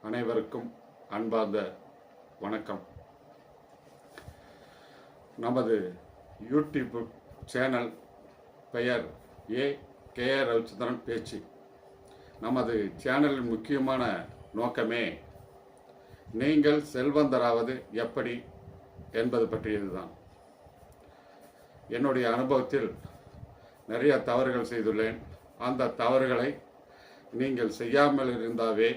அனைவருக்கும் அன்பார்ந்த வணக்கம். நமது யூடியூப் சேனல் பெயர் கே.ஆர். ரவிச்சந்திரன் பேச்சு. நமது சேனலின் முக்கியமான நோக்கமே நீங்கள் செல்வந்தராவது எப்படி என்பது பற்றியதுதான். என்னுடைய அனுபவத்தில் நிறைய தவறுகள் செய்துள்ளேன். அந்த தவறுகளை நீங்கள் செய்யாமல் இருந்தாவே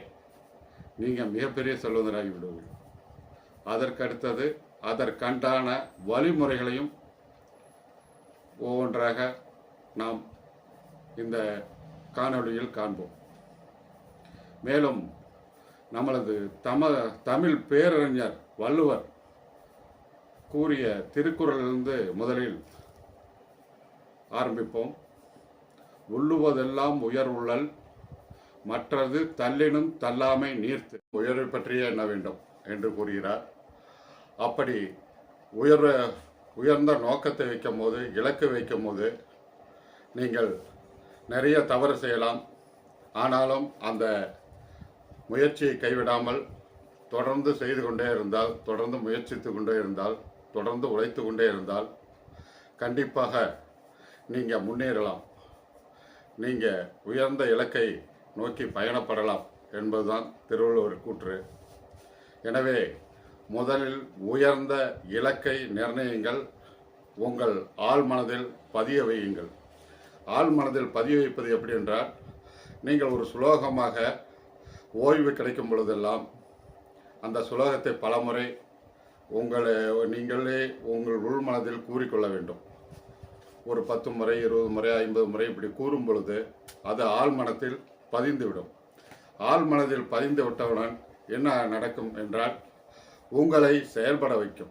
நீங்கள் மிகப்பெரிய செல்வந்தராகி விடுவீர்கள். அதற்கடுத்தது அதற்கண்டான வழிமுறைகளையும் ஒவ்வொன்றாக நாம் இந்த காணொளியில் காண்போம். மேலும் நம்மளது தமிழ் பேரறிஞர் வள்ளுவர் கூறிய திருக்குறளிலிருந்து முதலில் ஆரம்பிப்போம். உள்ளுவதெல்லாம் உயர் உள்ளல், மற்றது தள்ளினும் தள்ளாமை நீர்த்து. உயர்வை பற்றியே என்ன வேண்டும் என்று கூறுகிறார். அப்படி உயர்ந்த நோக்கத்தை வைக்கும் போது, இலக்கு வைக்கும் போது நீங்கள் நிறைய தவறு செய்யலாம். ஆனாலும் அந்த முயற்சியை கைவிடாமல் தொடர்ந்து செய்து கொண்டே இருந்தால், தொடர்ந்து முயற்சித்து கொண்டே இருந்தால், தொடர்ந்து உழைத்து கொண்டே இருந்தால் கண்டிப்பாக நீங்கள் முன்னேறலாம். நீங்கள் உயர்ந்த இலக்கை நோக்கி பயணப்படலாம் என்பதுதான் திருவள்ளுவர் கூற்று. எனவே முதலில் உயர்ந்த இலக்கை நிர்ணயிங்கள். உங்கள் ஆழ் மனதில் பதிய வையுங்கள். ஆழ் மனதில் பதிய வைப்பது எப்படி என்றால், நீங்கள் ஒரு சுலோகமாக ஓய்வு கிடைக்கும் பொழுதெல்லாம் அந்த சுலோகத்தை பலமுறை நீங்களே உங்கள் உள்மனதில் கூறிக்கொள்ள வேண்டும். ஒரு 10 முறை, 20 முறை, 50 முறை இப்படி கூறும் பொழுது அது ஆழ்மனத்தில் பதிந்துவிடும். ஆழ்மனதில் பதிந்து விட்டவுடன் என்ன நடக்கும் என்றால், உங்களை செயல்பட வைக்கும்.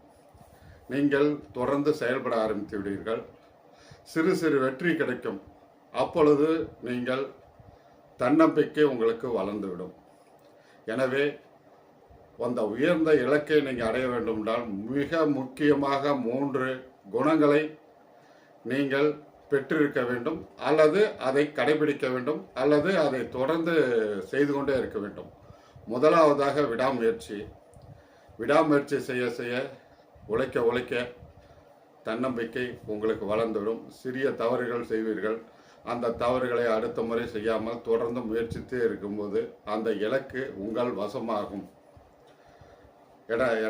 நீங்கள் தொடர்ந்து செயல்பட ஆரம்பித்து விடுவீர்கள். சிறு சிறு வெற்றி கிடைக்கும். அப்பொழுது நீங்கள் தன்னம்பிக்கை உங்களுக்கு வளர்ந்துவிடும். எனவே அந்த உயர்ந்த இலக்கை நீங்கள் அடைய வேண்டும் என்றால் மிக முக்கியமாக 3 குணங்களை நீங்கள் பெற்றிருக்க வேண்டும், அல்லது அதை கடைபிடிக்க வேண்டும், அல்லது அதை தொடர்ந்து செய்து கொண்டே இருக்க வேண்டும். முதலாவதாக விடாமுயற்சி. விடாமுயற்சி செய்ய செய்ய, உழைக்க உழைக்க தன்னம்பிக்கை உங்களுக்கு வளர்ந்துவிடும். சிறிய தவறுகள் செய்வீர்கள். அந்த தவறுகளை அடுத்த முறை செய்யாமல் தொடர்ந்து முயற்சித்தே இருக்கும்போது அந்த இலக்கு உங்கள் வசமாகும்.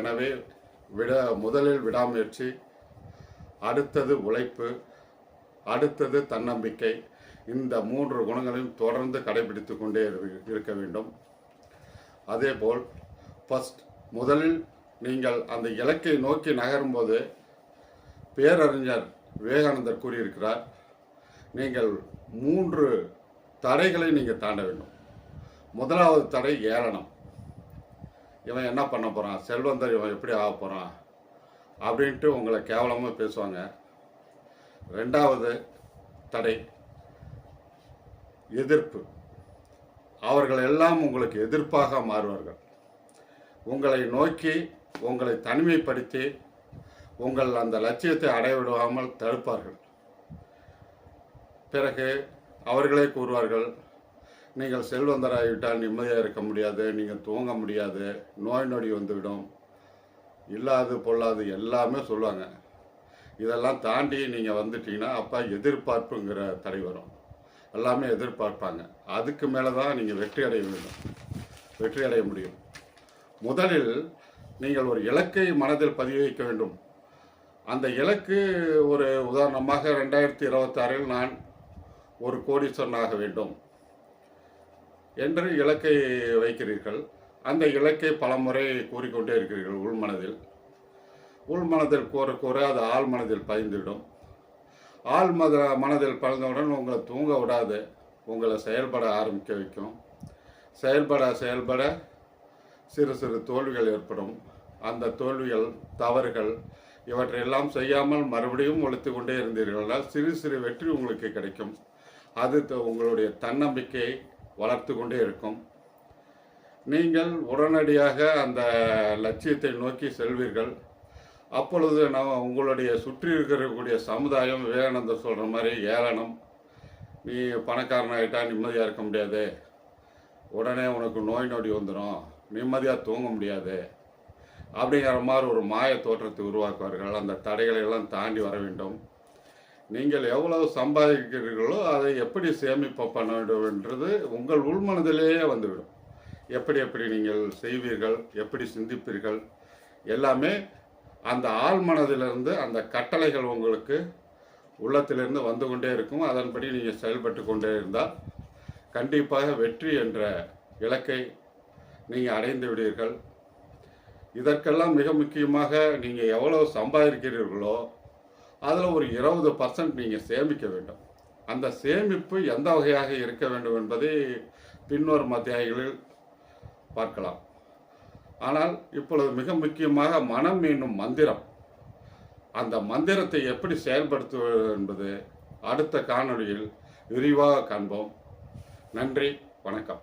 எனவே முதலில் விடாமுயற்சி, அடுத்தது உழைப்பு, அடுத்தது தன்னம்பிக்கை. இந்த 3 குணங்களையும் தொடர்ந்து கடைபிடித்து கொண்டே இருக்க வேண்டும். அதேபோல் முதலில் நீங்கள் அந்த இலக்கை நோக்கி நகரும்போது பேரறிஞர் விவேகானந்தர் கூறியிருக்கிறார், நீங்கள் 3 தடைகளை நீங்கள் தாண்ட வேண்டும். முதலாவது தடை ஏளனம். இவன் என்ன பண்ண போகிறான், செல்வந்தர் இவன் எப்படி ஆக போகிறான் அப்படின்ட்டு உங்களை கேவலமாக பேசுவாங்க. 2வது தடை எதிர்ப்பு. அவர்கள் எல்லாம் உங்களுக்கு எதிர்ப்பாக மாறுவார்கள். உங்களை நோக்கி உங்களை தனிமைப்படுத்தி உங்கள் அந்த லட்சியத்தை அடைவிடாமல் தடுப்பார்கள். பிறகு அவர்களே கூறுவார்கள், நீங்கள் செல்வந்தராகிவிட்டால் நிம்மதியாக இருக்க முடியாது, நீங்கள் தூங்க முடியாது, நோய் நொடி வந்துவிடும், இல்லாது பொல்லாது எல்லாமே சொல்லுவாங்க. இதெல்லாம் தாண்டி நீங்கள் வந்துட்டீங்கன்னா அப்போ எதிர்பார்ப்புங்கிற தடை வரும். எல்லாமே எதிர்பார்ப்பாங்க. அதுக்கு மேலே தான் நீங்கள் வெற்றி அடைய முடியும். முதலில் நீங்கள் ஒரு இலக்கை மனதில் பதிய வைக்க வேண்டும். அந்த இலக்கு ஒரு உதாரணமாக 2026 நான் ஒரு கோடீஸ்வரனாக வேண்டும் என்று இலக்கை வைக்கிறீர்கள். அந்த இலக்கை பலமுறை கூறிக்கொண்டே இருக்கிறீர்கள். உள்மனதில் கூற அது ஆழ் மனதில் பதிந்துவிடும். மனதில் பதிந்தவுடன் உங்களை தூங்க விடாது, உங்களை செயல்பட ஆரம்பிக்க வைக்கும். செயல்பட சிறு சிறு தோல்விகள் ஏற்படும். அந்த தோல்விகள், தவறுகள் இவற்றையெல்லாம் செய்யாமல் மறுபடியும் உழைத்து கொண்டே இருந்தீர்களால் சிறு சிறு வெற்றி உங்களுக்கு கிடைக்கும். அது உங்களுடைய தன்னம்பிக்கையை வளர்த்து கொண்டே இருக்கும். நீங்கள் உடனடியாக அந்த லட்சியத்தை நோக்கி செல்வீர்கள். அப்பொழுது உங்களுடைய சுற்றி இருக்கக்கூடிய சமுதாயம் விவேகானந்தர் சொல்கிற மாதிரி ஏளனம், நீ பணக்காரனாகிட்டா நிம்மதியாக இருக்க முடியாது, உடனே உனக்கு நோய் நொடி வந்துடும், நிம்மதியாக தூங்க முடியாது அப்படிங்கிற மாதிரி ஒரு மாய தோற்றத்தை உருவாக்குவார்கள். அந்த தடைகளை எல்லாம் தாண்டி வர வேண்டும். நீங்கள் எவ்வளவு சம்பாதிக்கிறீர்களோ அதை எப்படி சேமிப்பு பண்ண வேண்டும் என்றது உங்கள் உள்மனதிலேயே வந்துவிடும். எப்படி எப்படி நீங்கள் செய்வீர்கள், எப்படி சிந்திப்பீர்கள், எல்லாமே அந்த ஆழ்மனதிலிருந்து அந்த கட்டளைகள் உங்களுக்கு உள்ளத்திலிருந்து வந்து கொண்டே இருக்கும். அதன்படி நீங்கள் செயல்பட்டு கொண்டே இருந்தால் கண்டிப்பாக வெற்றி என்ற இலக்கை நீங்கள் அடைந்து விடுவீர்கள். இதற்கெல்லாம் மிக முக்கியமாக நீங்கள் எவ்வளவு சம்பாதிக்கிறீர்களோ அதில் ஒரு 20% நீங்கள் சேமிக்க வேண்டும். அந்த சேமிப்பு எந்த வகையாக இருக்க வேண்டும் என்பதை பின்வரும் அத்தியாயங்களில் பார்க்கலாம். ஆனால் இப்பொழுது மிக முக்கியமாக மனம் என்னும் மந்திரம், அந்த மந்திரத்தை எப்படி செயல்படுத்துவது என்பது அடுத்த காணொளியில் விரிவாக காண்போம். நன்றி, வணக்கம்.